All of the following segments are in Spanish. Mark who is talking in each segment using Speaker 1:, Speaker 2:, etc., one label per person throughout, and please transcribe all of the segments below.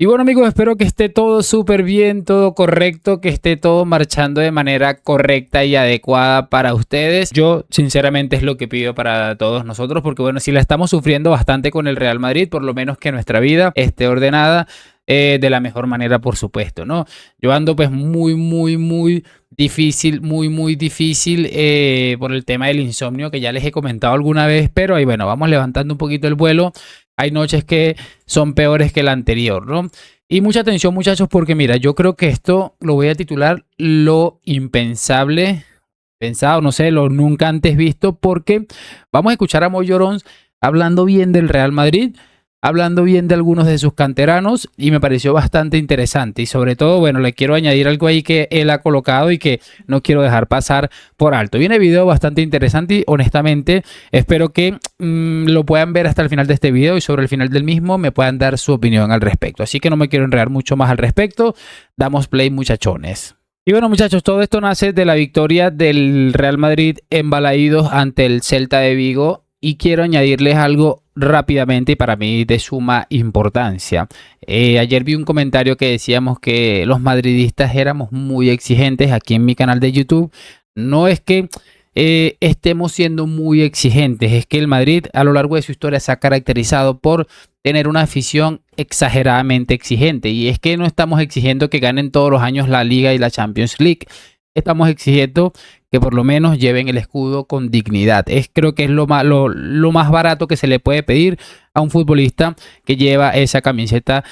Speaker 1: Y bueno amigos, espero que esté todo súper bien, todo correcto, que esté todo marchando de manera correcta y adecuada para ustedes. Yo sinceramente es lo que pido para todos nosotros, porque bueno, si la estamos sufriendo bastante con el Real Madrid, por lo menos que nuestra vida esté ordenada de la mejor manera, por supuesto, ¿no? Yo ando pues muy difícil, muy difícil por el tema del insomnio que ya les he comentado alguna vez, pero ahí bueno, vamos levantando un poquito el vuelo. Hay noches que son peores que la anterior, ¿no? Y mucha atención, muchachos, porque mira, yo creo que esto lo voy a titular lo impensable, pensado, no sé, lo nunca antes visto, porque vamos a escuchar a Moy Llorons hablando bien del Real Madrid, hablando bien de algunos de sus canteranos y me pareció bastante interesante y sobre todo, bueno, le quiero añadir algo ahí que él ha colocado y que no quiero dejar pasar por alto. Viene video bastante interesante y honestamente espero que lo puedan ver hasta el final de este video y sobre el final del mismo me puedan dar su opinión al respecto. Así que no me quiero enredar mucho más al respecto. Damos play, muchachones. Y bueno muchachos, todo esto nace de la victoria del Real Madrid en Balaídos ante el Celta de Vigo. Y quiero añadirles algo rápidamente y para mí de suma importancia. Ayer vi un comentario que decíamos que los madridistas éramos muy exigentes aquí en mi canal de YouTube. No es que estemos siendo muy exigentes, es que el Madrid a lo largo de su historia se ha caracterizado por tener una afición exageradamente exigente. Y es que no estamos exigiendo que ganen todos los años la Liga y la Champions League. Estamos exigiendo que por lo menos lleven el escudo con dignidad. Creo que es lo más barato que se le puede pedir a un futbolista que lleva esa camiseta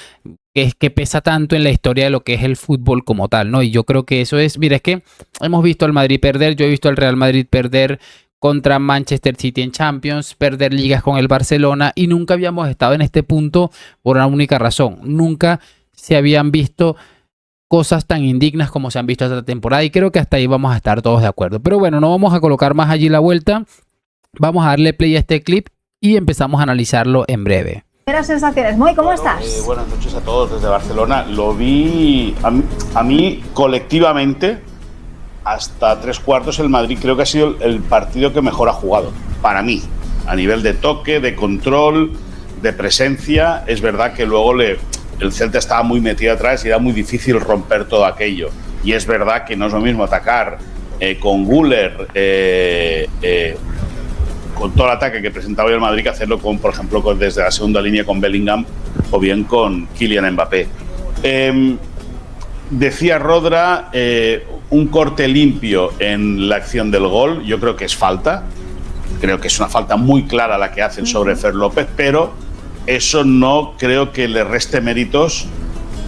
Speaker 1: que pesa tanto en la historia de lo que es el fútbol como tal, ¿no? Y yo creo que eso es, mira, es que hemos visto al Madrid perder, yo he visto al Real Madrid perder contra Manchester City en Champions, perder ligas con el Barcelona y nunca habíamos estado en este punto por una única razón. Nunca se habían visto cosas tan indignas como se han visto esta temporada y creo que hasta ahí vamos a estar todos de acuerdo. Pero bueno, no vamos a colocar más allí la vuelta. Vamos a darle play a este clip y empezamos a analizarlo en breve.
Speaker 2: Primeras sensaciones, Moy, ¿cómo estás?
Speaker 3: Buenas noches a todos desde Barcelona. Lo vi a mí colectivamente hasta tres cuartos el Madrid creo que ha sido el partido que mejor ha jugado para mí a nivel de toque, de control, de presencia. Es verdad que luego el Celta estaba muy metido atrás y era muy difícil romper todo aquello. Y es verdad que no es lo mismo atacar con Güler, con todo el ataque que presentaba el Madrid, que hacerlo con, por ejemplo, desde la segunda línea con Bellingham o bien con Kylian Mbappé. Decía Rodra, un corte limpio en la acción del gol. Yo creo que es falta. Creo que es una falta muy clara la que hacen sobre Fer López, pero eso no creo que le reste méritos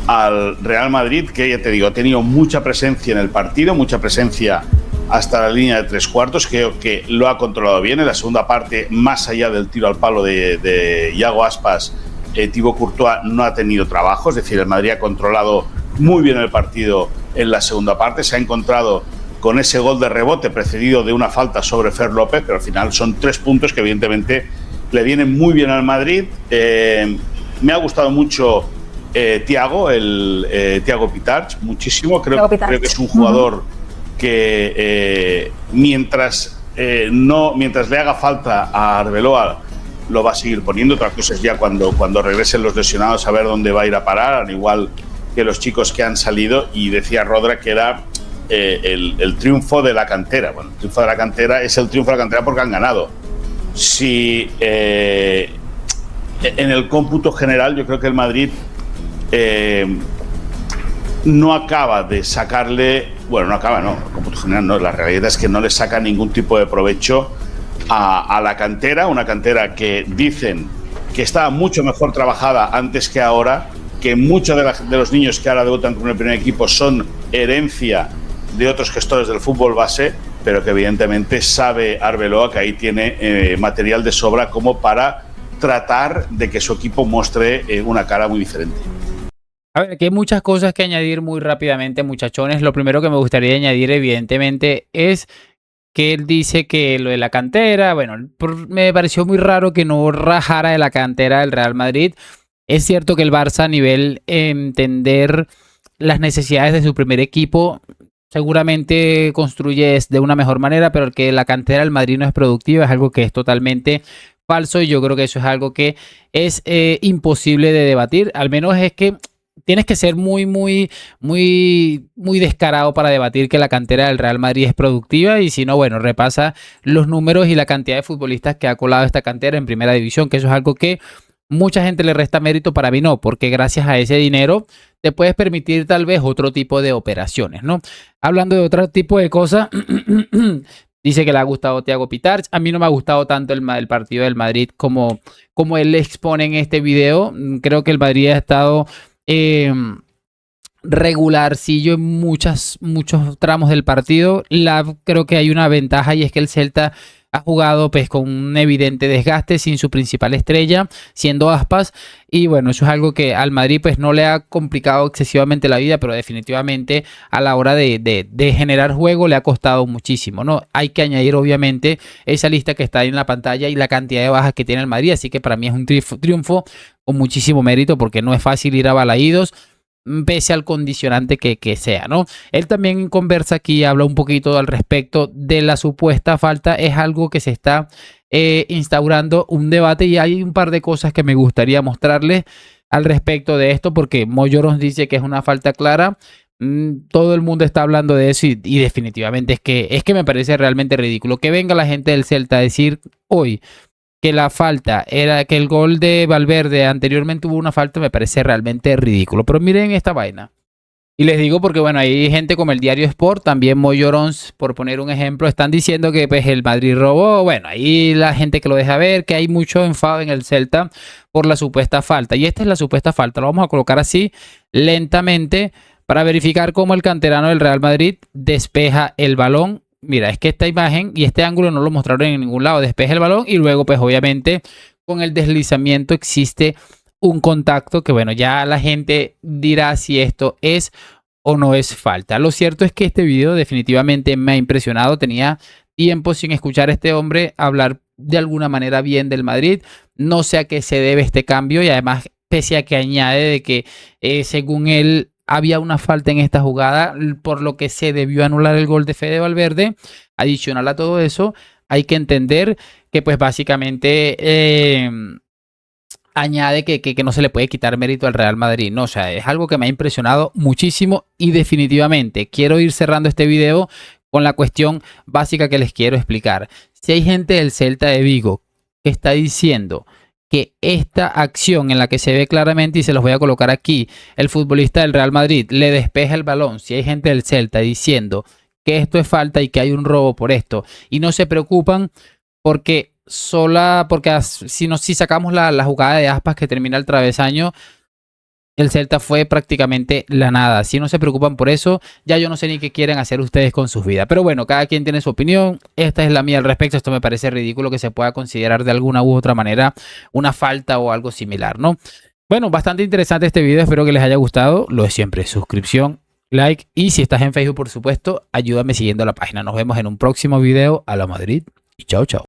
Speaker 3: al Real Madrid, que ya te digo, ha tenido mucha presencia en el partido, mucha presencia hasta la línea de tres cuartos. Creo que lo ha controlado bien. En la segunda parte, más allá del tiro al palo de Iago Aspas, Thibaut Courtois no ha tenido trabajo. Es decir, el Madrid ha controlado muy bien el partido en la segunda parte. Se ha encontrado con ese gol de rebote precedido de una falta sobre Fer López, pero al final son 3 puntos que evidentemente le vienen muy bien al Madrid. Me ha gustado mucho Thiago Pitarch, muchísimo. Creo que es un jugador que mientras le haga falta a Arbeloa lo va a seguir poniendo. Otra cosa es ya cuando regresen los lesionados a ver dónde va a ir a parar, al igual que los chicos que han salido. Y decía Rodra que era el triunfo de la cantera. Bueno, el triunfo de la cantera es el triunfo de la cantera porque han ganado. Si en el cómputo general yo creo que el Madrid no acaba de sacarle, bueno, no acaba, no, el cómputo general no, la realidad es que no le saca ningún tipo de provecho a la cantera, una cantera que dicen que estaba mucho mejor trabajada antes que ahora, que muchos de los niños que ahora debutan con el primer equipo son herencia de otros gestores del fútbol base, pero que evidentemente sabe Arbeloa que ahí tiene material de sobra como para tratar de que su equipo muestre una cara muy diferente.
Speaker 1: A ver, aquí hay muchas cosas que añadir muy rápidamente, muchachones. Lo primero que me gustaría añadir, evidentemente, es que él dice que lo de la cantera, bueno, me pareció muy raro que no rajara de la cantera del Real Madrid. Es cierto que el Barça, a nivel entender las necesidades de su primer equipo, seguramente construye de una mejor manera, pero el que la cantera del Madrid no es productiva es algo que es totalmente falso y yo creo que eso es algo que es imposible de debatir. Al menos es que tienes que ser muy descarado para debatir que la cantera del Real Madrid es productiva, y si no, bueno, repasa los números y la cantidad de futbolistas que ha colado esta cantera en primera división, que eso es algo que mucha gente le resta mérito, para mí no, porque gracias a ese dinero te puedes permitir tal vez otro tipo de operaciones, ¿no? Hablando de otro tipo de cosas, dice que le ha gustado Thiago Pitarch. A mí no me ha gustado tanto el partido del Madrid como él le expone en este video. Creo que el Madrid ha estado regularcillo en muchos tramos del partido. Creo que hay una ventaja, y es que el Celta ha jugado pues con un evidente desgaste sin su principal estrella, siendo Aspas, y bueno, eso es algo que al Madrid pues no le ha complicado excesivamente la vida, pero definitivamente a la hora de generar juego le ha costado muchísimo, ¿no? Hay que añadir obviamente esa lista que está ahí en la pantalla y la cantidad de bajas que tiene el Madrid, así que para mí es un triunfo con muchísimo mérito, porque no es fácil ir a Balaídos, pese al condicionante que sea, ¿no? Él también conversa aquí, habla un poquito al respecto de la supuesta falta. Es algo que se está instaurando un debate, y hay un par de cosas que me gustaría mostrarles al respecto de esto, porque Moyoro dice que es una falta clara. Todo el mundo está hablando de eso, y definitivamente es que me parece realmente ridículo que venga la gente del Celta a decir hoy que la falta era que el gol de Valverde anteriormente hubo una falta. Me parece realmente ridículo. Pero miren esta vaina. Y les digo porque, bueno, hay gente como el Diario Sport, también Mollorons, por poner un ejemplo, están diciendo que pues, el Madrid robó. Bueno, ahí la gente que lo deja ver, que hay mucho enfado en el Celta por la supuesta falta. Y esta es la supuesta falta. Lo vamos a colocar así lentamente para verificar cómo el canterano del Real Madrid despeja el balón. Mira, es que esta imagen y este ángulo no lo mostraron en ningún lado. Despeja el balón y luego, pues obviamente, con el deslizamiento existe un contacto que, bueno, ya la gente dirá si esto es o no es falta. Lo cierto es que este video definitivamente me ha impresionado. Tenía tiempo sin escuchar a este hombre hablar de alguna manera bien del Madrid. No sé a qué se debe este cambio, y además, pese a que añade de que según él había una falta en esta jugada, por lo que se debió anular el gol de Fede Valverde. Adicional a todo eso, hay que entender que pues básicamente añade que no se le puede quitar mérito al Real Madrid, ¿no? O sea, es algo que me ha impresionado muchísimo, y definitivamente quiero ir cerrando este video con la cuestión básica que les quiero explicar. Si hay gente del Celta de Vigo que está diciendo que esta acción en la que se ve claramente, y se los voy a colocar aquí, el futbolista del Real Madrid le despeja el balón, si hay gente del Celta diciendo que esto es falta y que hay un robo por esto, y no se preocupan porque si sacamos la jugada de Aspas que termina el travesaño, el Celta fue prácticamente la nada. Si no se preocupan por eso, ya yo no sé ni qué quieren hacer ustedes con sus vidas. Pero bueno, cada quien tiene su opinión. Esta es la mía al respecto. Esto me parece ridículo que se pueda considerar de alguna u otra manera una falta o algo similar, ¿no? Bueno, bastante interesante este video. Espero que les haya gustado. Lo de siempre, suscripción, like, y si estás en Facebook, por supuesto, ayúdame siguiendo la página. Nos vemos en un próximo video. A la Madrid y chao, chao.